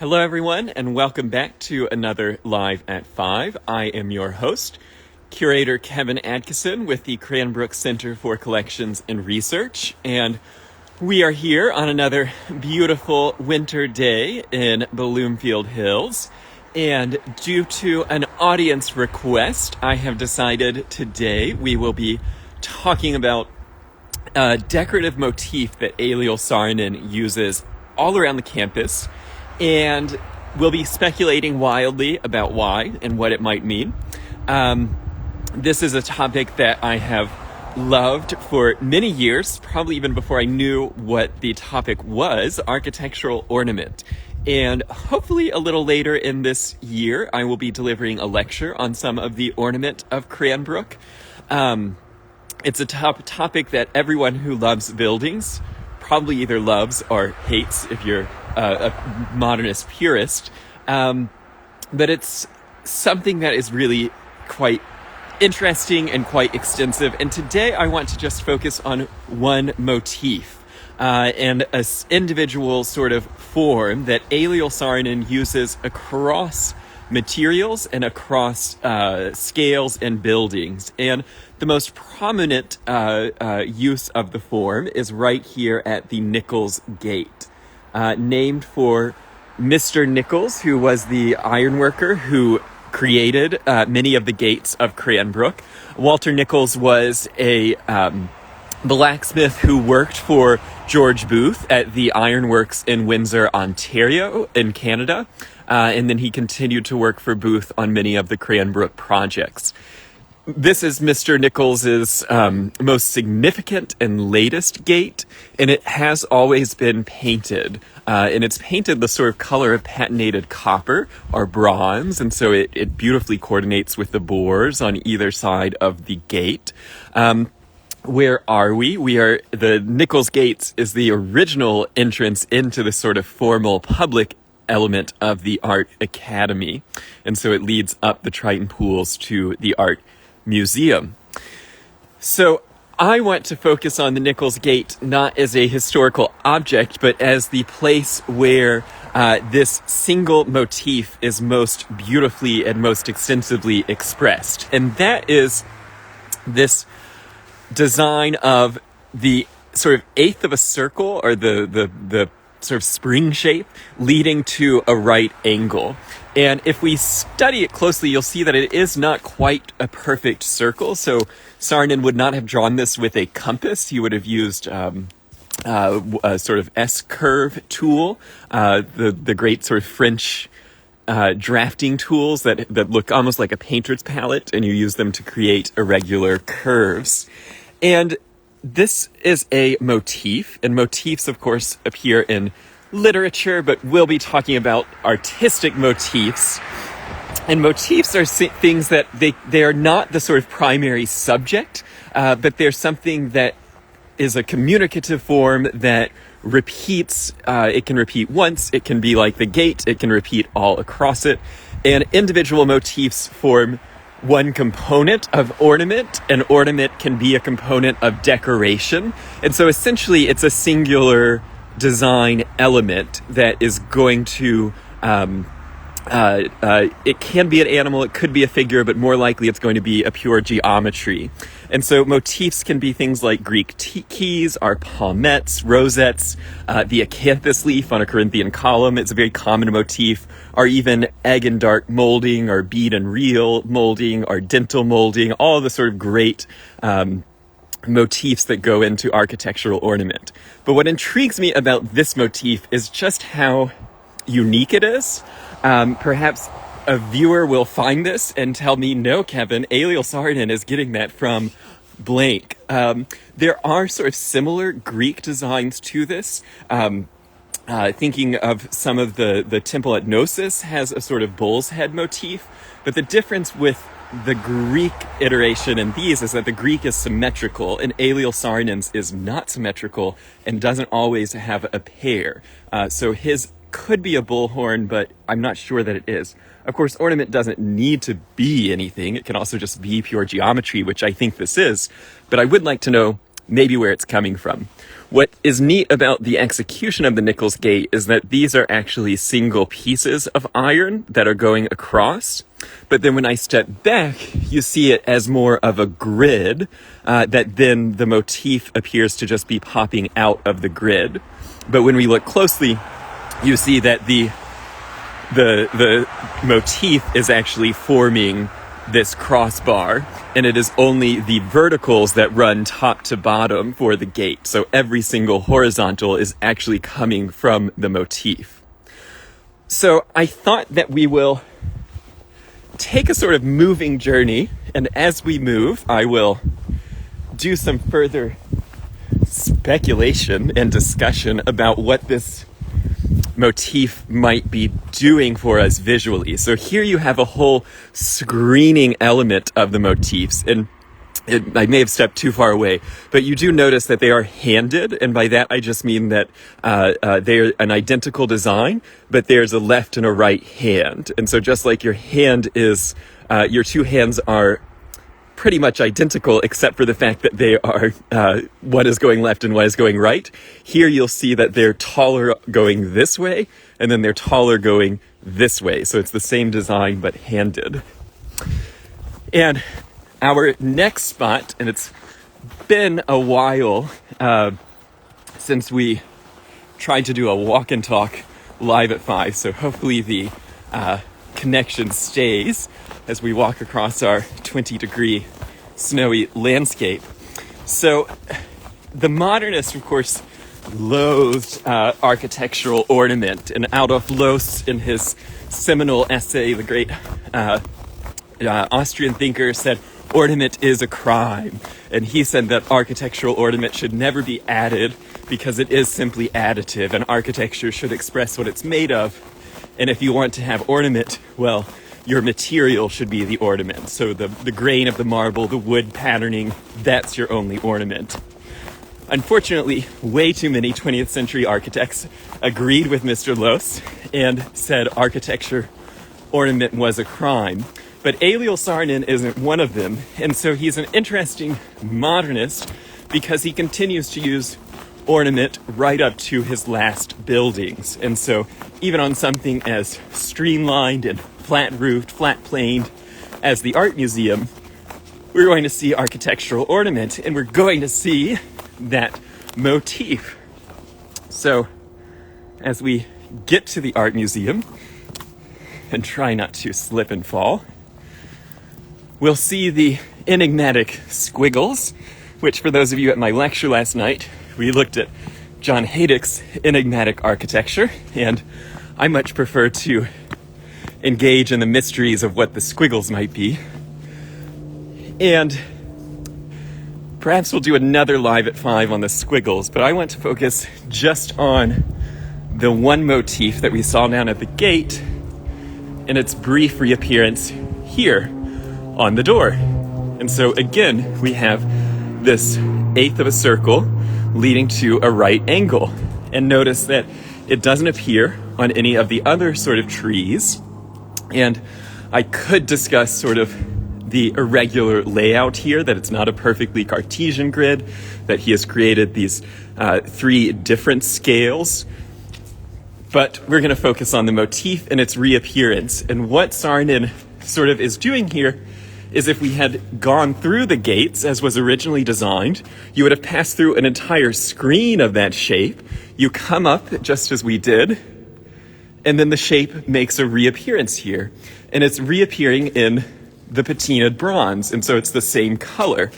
Hello, everyone, and welcome back to another Live at 5. I am your host, Curator Kevin Adkisson with the Cranbrook Center for Collections and Research, and we are here on another beautiful winter day in Bloomfield Hills. And due to an audience request, I have decided today we will be talking about a decorative motif that Eliel Saarinen uses all around the campus. And we'll be speculating wildly about why and what it might mean. This is a topic that I have loved for many years, probably even before I knew what the topic was, architectural ornament. And hopefully a little later in this year, I will be delivering a lecture on some of the ornament of Cranbrook. It's a topic that everyone who loves buildings probably either loves or hates if you're a modernist purist, but it's something that is really quite interesting and quite extensive. And today I want to just focus on one motif and an individual sort of form that Eliel Saarinen uses across materials and across scales and buildings. And the most prominent use of the form is right here at the Nichols Gate. Named for Mr. Nichols, who was the ironworker who created many of the gates of Cranbrook. Walter Nichols was a blacksmith who worked for George Booth at the ironworks in Windsor, Ontario, in Canada. And then he continued to work for Booth on many of the Cranbrook projects. This is Mr. Nichols's most significant and latest gate, and it has always been painted. And it's painted the sort of color of patinated copper or bronze, and so it beautifully coordinates with the bores on either side of the gate. Where are we? The Nichols Gate is the original entrance into the sort of formal public element of the Art Academy, and so it leads up the Triton Pools to the Art Museum. So I want to focus on the Nichols Gate not as a historical object, but as the place where this single motif is most beautifully and most extensively expressed. And that is this design of the sort of eighth of a circle, or the sort of spring shape leading to a right angle. And if we study it closely, you'll see that it is not quite a perfect circle. So Saarinen would not have drawn this with a compass. He would have used a sort of S-curve tool, the great sort of French drafting tools that look almost like a painter's palette, and you use them to create irregular curves. And this is a motif, and motifs, of course, appear in literature, but we'll be talking about artistic motifs. And motifs are things that they are not the sort of primary subject, but they're something that is a communicative form that repeats. It can repeat once, it can be like the gate, it can repeat all across it. And individual motifs form one component of ornament. An ornament can be a component of decoration. And so essentially it's a singular design element that is going to, it can be an animal, it could be a figure, but more likely it's going to be a pure geometry. And so motifs can be things like Greek keys, or palmettes, rosettes, the acanthus leaf on a Corinthian column. It's a very common motif, or even egg and dart molding, or bead and reel molding, or dental molding, all the sort of great motifs that go into architectural ornament. But what intrigues me about this motif is just how unique it is. Perhaps a viewer will find this and tell me, no, Kevin, Eliel Saarinen is getting that from blank. There are sort of similar Greek designs to this. Thinking of some of the temple at Knossos has a sort of bull's head motif, but the difference with the Greek iteration in these is that the Greek is symmetrical, and Eliel Saarinen's is not symmetrical and doesn't always have a pair. So his could be a bullhorn, but I'm not sure that it is. Of course, ornament doesn't need to be anything. It can also just be pure geometry, which I think this is. But I would like to know maybe where it's coming from. What is neat about the execution of the Nichols Gate is that these are actually single pieces of iron that are going across. But then when I step back, you see it as more of a grid, that then the motif appears to just be popping out of the grid. But when we look closely, you see that the motif is actually forming this crossbar, and it is only the verticals that run top to bottom for the gate. So every single horizontal is actually coming from the motif. So I thought that we will take a sort of moving journey, and as we move, I will do some further speculation and discussion about what this motif might be doing for us visually. So here you have a whole screening element of the motifs, and I may have stepped too far away, but you do notice that they are handed, and by that I just mean that they're an identical design, but there's a left and a right hand. And so just like your hand is, your two hands are pretty much identical, except for the fact that they are, one is going left and one is going right. Here you'll see that they're taller going this way, and then they're taller going this way. So it's the same design, but handed. And our next spot, and it's been a while since we tried to do a walk and talk live at 5, so hopefully the connection stays as we walk across our 20-degree snowy landscape. So the modernist, of course, loathed architectural ornament, and Adolf Loos, in his seminal essay, the great Austrian thinker, said ornament is a crime, and he said that architectural ornament should never be added because it is simply additive, and architecture should express what it's made of. And if you want to have ornament, well, your material should be the ornament. So the grain of the marble, the wood patterning, that's your only ornament. Unfortunately, way too many 20th century architects agreed with Mr. Loos and said architecture ornament was a crime. But Eliel Saarinen isn't one of them, and so he's an interesting modernist because he continues to use ornament right up to his last buildings. And so even on something as streamlined and flat-roofed, flat-planed as the art museum, we're going to see architectural ornament, and we're going to see that motif. So as we get to the art museum, and try not to slip and fall, we'll see the enigmatic squiggles, which for those of you at my lecture last night, we looked at John Haydick's enigmatic architecture, and I much prefer to engage in the mysteries of what the squiggles might be. And perhaps we'll do another live at 5 on the squiggles, but I want to focus just on the one motif that we saw down at the gate and its brief reappearance here on the door. And so again, we have this eighth of a circle leading to a right angle. And notice that it doesn't appear on any of the other sort of trees. And I could discuss sort of the irregular layout here, that it's not a perfectly Cartesian grid, that he has created these 3 different scales. But we're going to focus on the motif and its reappearance. And what Saarinen sort of is doing here is, if we had gone through the gates as was originally designed, you would have passed through an entire screen of that shape. You come up just as we did, and then the shape makes a reappearance here. And it's reappearing in the patinaed bronze, and so it's the same color.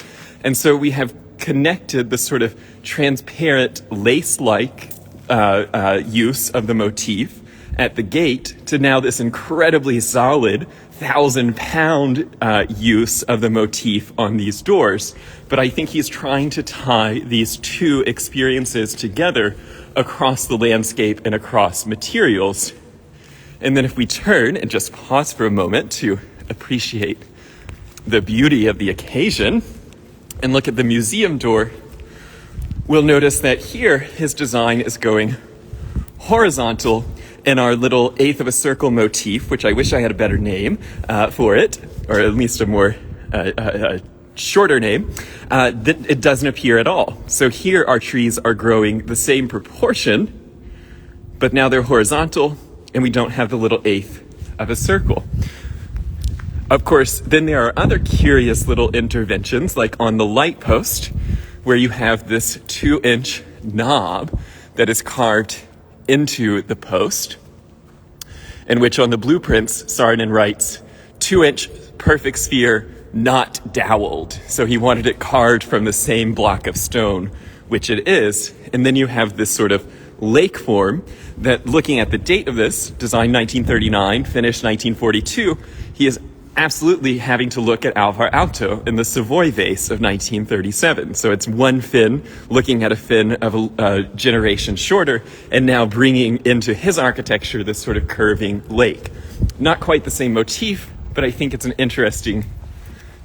And so we have connected the sort of transparent lace-like use of the motif at the gate to now this incredibly solid 1,000-pound use of the motif on these doors. But I think he's trying to tie these two experiences together across the landscape and across materials. And then if we turn and just pause for a moment to appreciate the beauty of the occasion and look at the museum door, we'll notice that here his design is going horizontal in our little eighth of a circle motif, which I wish I had a better name for it, or at least a more shorter name, that it doesn't appear at all. So here our trees are growing the same proportion, but now they're horizontal and we don't have the little eighth of a circle. Of course, then there are other curious little interventions, like on the light post, where you have this 2-inch knob that is carved into the post, in which on the blueprints, Saarinen writes, 2-inch perfect sphere, not doweled. So he wanted it carved from the same block of stone, which it is. And then you have this sort of lake form that, looking at the date of this, designed 1939, finished 1942, he is absolutely having to look at Alvar Aalto in the Savoy vase of 1937. So it's one fin looking at a fin of a generation shorter, and now bringing into his architecture this sort of curving lake. Not quite the same motif, but I think it's an interesting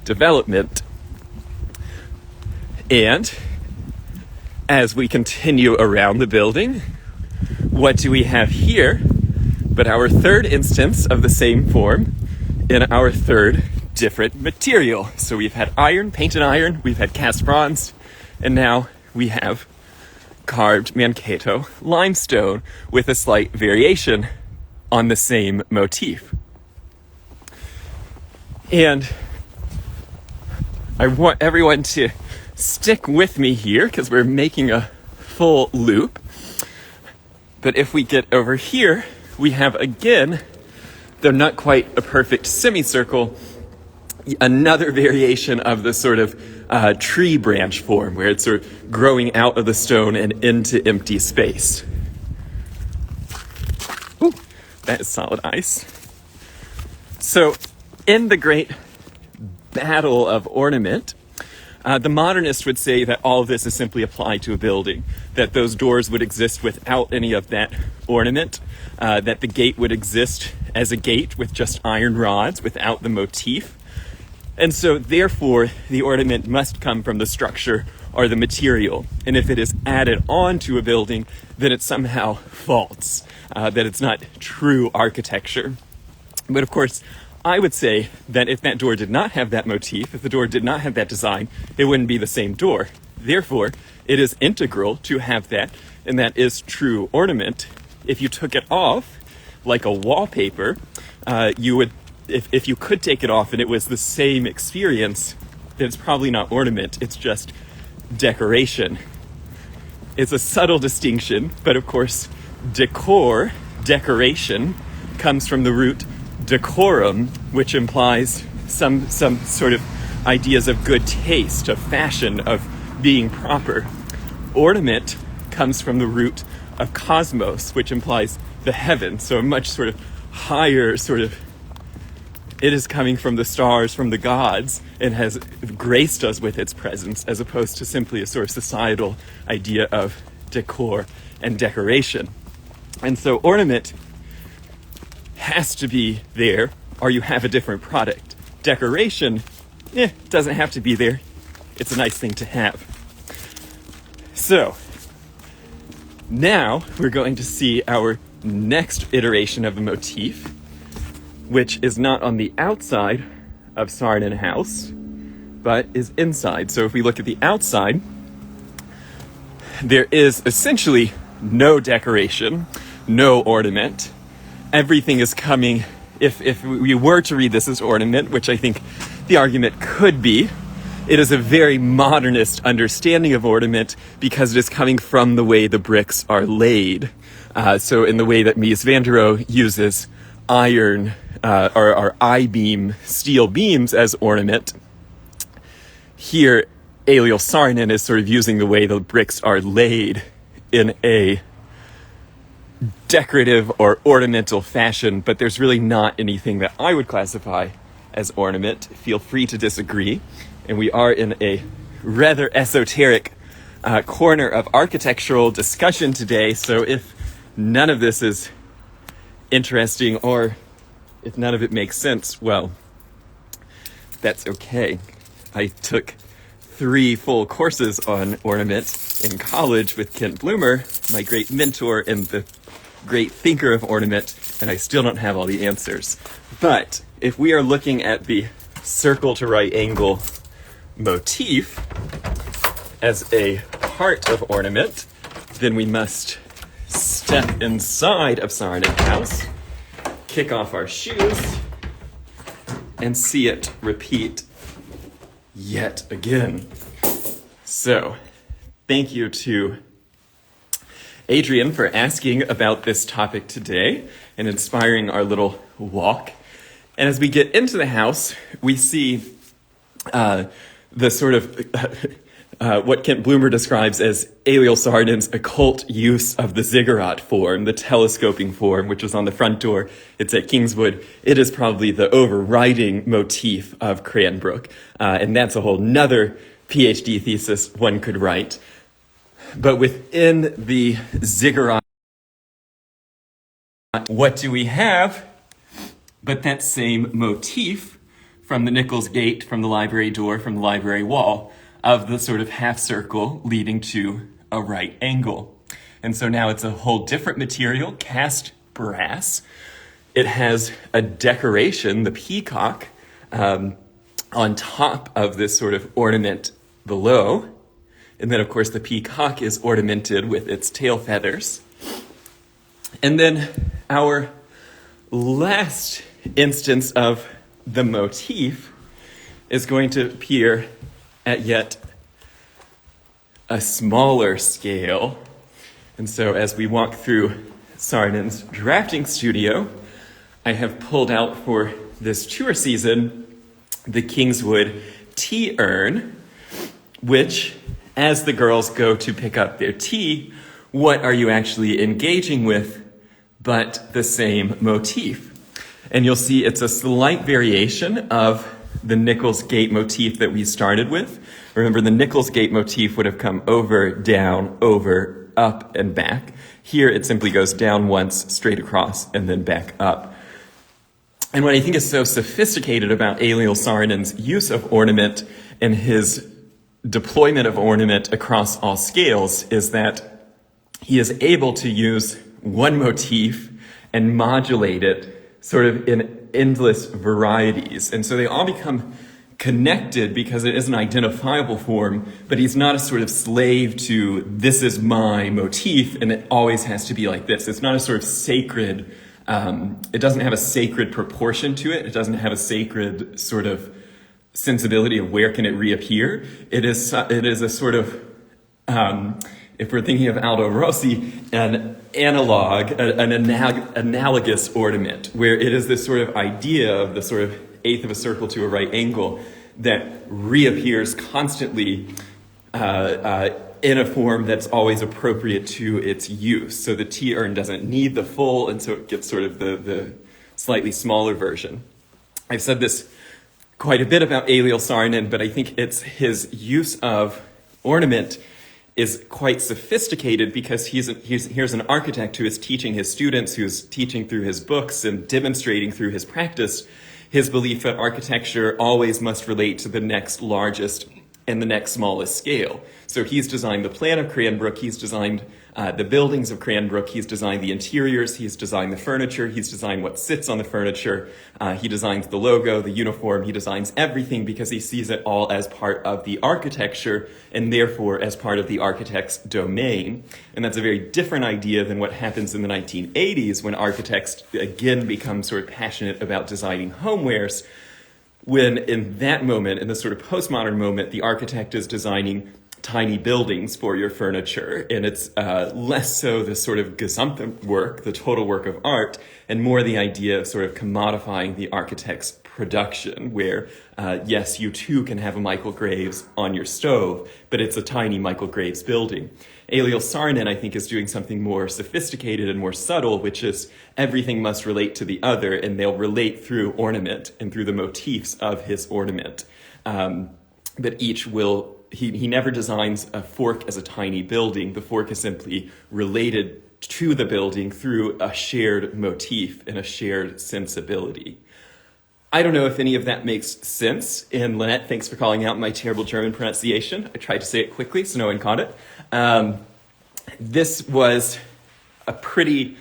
development. And as we continue around the building, what do we have here but our third instance of the same form in our third different material? So we've had iron, painted iron, we've had cast bronze, and now we have carved Mankato limestone with a slight variation on the same motif. And I want everyone to stick with me here because we're making a full loop. But if we get over here, we have again, though not quite a perfect semicircle, another variation of the sort of tree branch form where it's sort of growing out of the stone and into empty space. Ooh, that is solid ice. So in the great battle of ornament, the modernist would say that all of this is simply applied to a building, that those doors would exist without any of that ornament, that the gate would exist as a gate with just iron rods without the motif. And so therefore the ornament must come from the structure or the material. And if it is added on to a building, then it's somehow false, that it's not true architecture. But of course, I would say that if that door did not have that motif, if the door did not have that design, it wouldn't be the same door. Therefore, it is integral to have that, and that is true ornament. If you took it off, like a wallpaper, you would, if you could take it off and it was the same experience, then it's probably not ornament, it's just decoration. It's a subtle distinction, but of course, decoration, comes from the root decorum, which implies some sort of ideas of good taste, of fashion, of being proper. Ornament comes from the root of cosmos, which implies the heavens, so a much sort of higher sort of, it is coming from the stars, from the gods, and has graced us with its presence, as opposed to simply a sort of societal idea of decor and decoration. And so ornament has to be there, or you have a different product. Decoration, doesn't have to be there. It's a nice thing to have. So, now we're going to see our next iteration of the motif, which is not on the outside of Saarinen House, but is inside. So if we look at the outside, there is essentially no decoration, no ornament. Everything is coming, if we were to read this as ornament, which I think the argument could be, it is a very modernist understanding of ornament because it is coming from the way the bricks are laid. So in the way that Mies van der Rohe uses iron or I-beam steel beams as ornament, here Eliel Saarinen is sort of using the way the bricks are laid in a decorative or ornamental fashion, but there's really not anything that I would classify as ornament. Feel free to disagree. And we are in a rather esoteric corner of architectural discussion today, so if none of this is interesting or if none of it makes sense, well, that's okay. I took 3 full courses on ornament in college with Kent Bloomer, my great mentor and the great thinker of ornament, and I still don't have all the answers. But if we are looking at the circle to right angle motif as a part of ornament, then we must step inside of Saarinen House, kick off our shoes, and see it repeat yet again. So, thank you to Adrian for asking about this topic today and inspiring our little walk. And as we get into the house, we see the sort of what Kent Bloomer describes as Eliel Saarinen's occult use of the ziggurat form, the telescoping form, which is on the front door. It's at Kingswood. It is probably the overriding motif of Cranbrook. And that's a whole nother PhD thesis one could write. But within the ziggurat, what do we have but that same motif from the Nichols Gate, from the library door, from the library wall, of the sort of half circle leading to a right angle. And so now it's a whole different material, cast brass. It has a decoration, the peacock, on top of this sort of ornament below. And then, of course, the peacock is ornamented with its tail feathers. And then our last instance of the motif is going to appear at yet a smaller scale. And so as we walk through Saarinen's drafting studio, I have pulled out for this tour season the Kingswood tea urn, which, as the girls go to pick up their tea, what are you actually engaging with but the same motif? And you'll see it's a slight variation of the Nichols Gate motif that we started with. Remember, the Nichols Gate motif would have come over, down, over, up, and back. Here it simply goes down once, straight across, and then back up. And what I think is so sophisticated about Eliel Saarinen's use of ornament and his deployment of ornament across all scales is that he is able to use one motif and modulate it sort of in endless varieties. And so they all become connected because it is an identifiable form, but he's not a sort of slave to this is my motif and it always has to be like this. It's not a sort of sacred, it doesn't have a sacred proportion to it. It doesn't have a sacred sort of sensibility of where can it reappear. It is a sort of, if we're thinking of Aldo Rossi, an analog, an analogous ornament, where it is this sort of idea of the sort of eighth of a circle to a right angle that reappears constantly in a form that's always appropriate to its use. So the tea urn doesn't need the full, and so it gets sort of the slightly smaller version. I've said this quite a bit about Eliel Saarinen, but I think it's his use of ornament is quite sophisticated because here's an architect who is teaching his students, who's teaching through his books and demonstrating through his practice his belief that architecture always must relate to the next largest and the next smallest scale. So he's designed the plan of Cranbrook, he's designed the buildings of Cranbrook, he's designed the interiors, he's designed the furniture, he's designed what sits on the furniture, he designs the logo, the uniform, he designs everything because he sees it all as part of the architecture and therefore as part of the architect's domain. And that's a very different idea than what happens in the 1980s when architects again become sort of passionate about designing homewares, when in that moment, in the sort of postmodern moment, the architect is designing tiny buildings for your furniture, and it's less so the sort of gesamte work, the total work of art, and more the idea of sort of commodifying the architect's production, where yes, you too can have a Michael Graves on your stove, but it's a tiny Michael Graves building. Eliel Saarinen, I think, is doing something more sophisticated and more subtle, which is everything must relate to the other, and they'll relate through ornament and through the motifs of his ornament. But each will, he never designs a fork as a tiny building. The fork is simply related to the building through a shared motif and a shared sensibility. I don't know if any of that makes sense. And Lynette, thanks for calling out my terrible German pronunciation. I tried to say it quickly so no one caught it. This was a pretty,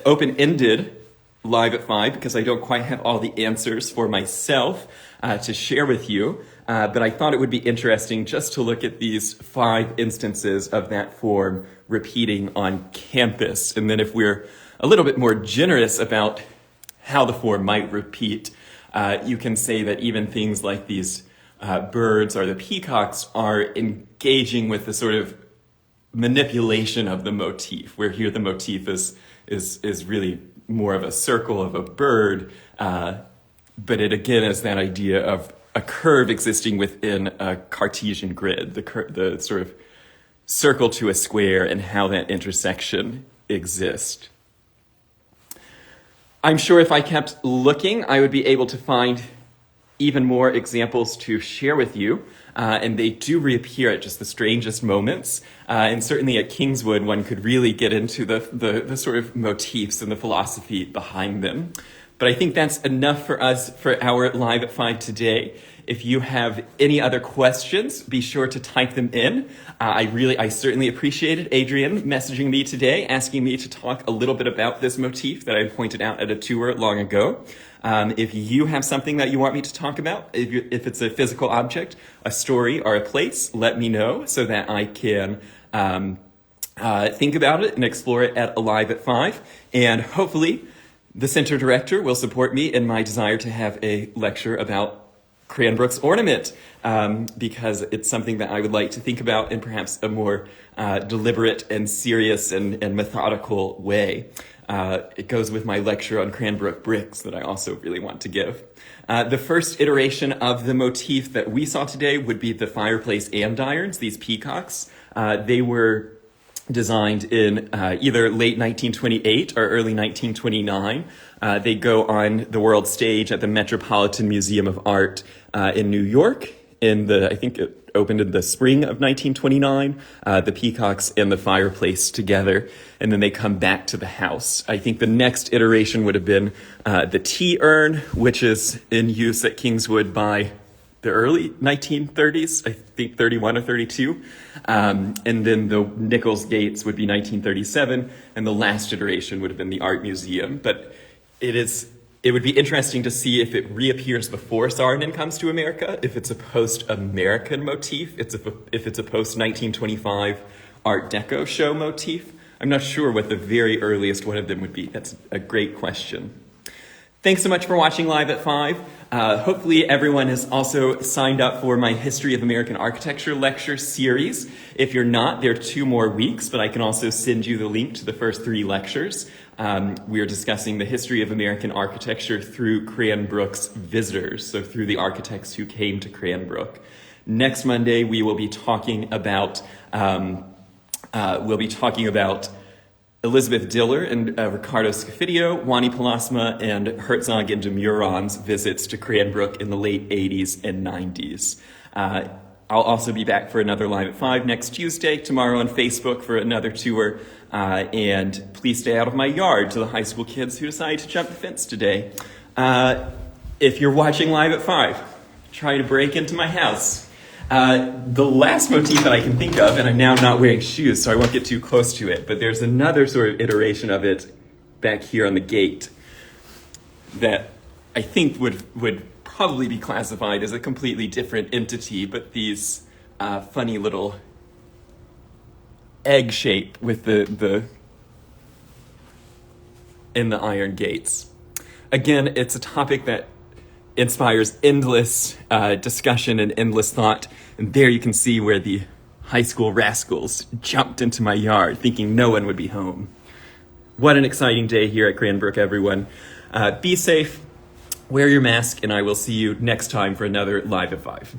open-ended Live at 5 because I don't quite have all the answers for myself to share with you. But I thought it would be interesting just to look at these 5 instances of that form repeating on campus. And then if we're a little bit more generous about how the form might repeat, you can say that even things like these birds or the peacocks are engaging with the sort of manipulation of the motif, where here the motif is really more of a circle of a bird, but it again is that idea of a curve existing within a Cartesian grid, the sort of circle to a square and how that intersection exists. I'm sure if I kept looking, I would be able to find even more examples to share with you, and they do reappear at just the strangest moments. And certainly at Kingswood, one could really get into the sort of motifs and the philosophy behind them. But I think that's enough for us for our Live at 5 today. If you have any other questions, be sure to type them in. I certainly appreciated Adrian messaging me today, asking me to talk a little bit about this motif that I pointed out at a tour long ago. If you have something that you want me to talk about, if it's a physical object, a story, or a place, let me know so that I can think about it and explore it at Alive at 5. And hopefully the center director will support me in my desire to have a lecture about Cranbrook's Ornament, because it's something that I would like to think about in perhaps a more deliberate and serious and methodical way. It goes with my lecture on Cranbrook bricks that I also really want to give. The first iteration of the motif that we saw today would be the fireplace andirons, these peacocks. They were designed in either late 1928 or early 1929. They go on the world stage at the Metropolitan Museum of Art in New York I think it opened in the spring of 1929, the peacocks and the fireplace together, and then they come back to the house. I think the next iteration would have been the tea urn, which is in use at Kingswood by the early 1930s, I think 31 or 32. And then the Nichols Gates would be 1937, and the last iteration would have been the Art Museum. But it would be interesting to see if it reappears before Saarinen comes to America, if it's a post-American motif, if it's a post-1925 Art Deco show motif. I'm not sure what the very earliest one of them would be. That's a great question. Thanks so much for watching Live at 5. Hopefully everyone has also signed up for my History of American Architecture lecture series. If you're not, there are 2 more weeks, but I can also send you the link to the first 3 lectures. We are discussing the history of American architecture through Cranbrook's visitors, so through the architects who came to Cranbrook. Next Monday, we will be talking about Elizabeth Diller and Ricardo Scafidio, Wani Palasma, and Herzog and de Meuron's visits to Cranbrook in the late 80s and 90s. I'll also be back for another Live at 5 next Tuesday, tomorrow on Facebook for another tour. And please stay out of my yard to the high school kids who decided to jump the fence today. If you're watching Live at 5, try to break into my house. The last motif that I can think of, and I'm now not wearing shoes, so I won't get too close to it, but there's another sort of iteration of it back here on the gate that I think would probably be classified as a completely different entity, but these funny little egg shape with the in the iron gates. Again, it's a topic that inspires endless discussion and endless thought. And there you can see where the high school rascals jumped into my yard thinking no one would be home. What an exciting day here at Cranbrook, everyone. Be safe, wear your mask, and I will see you next time for another Live at 5.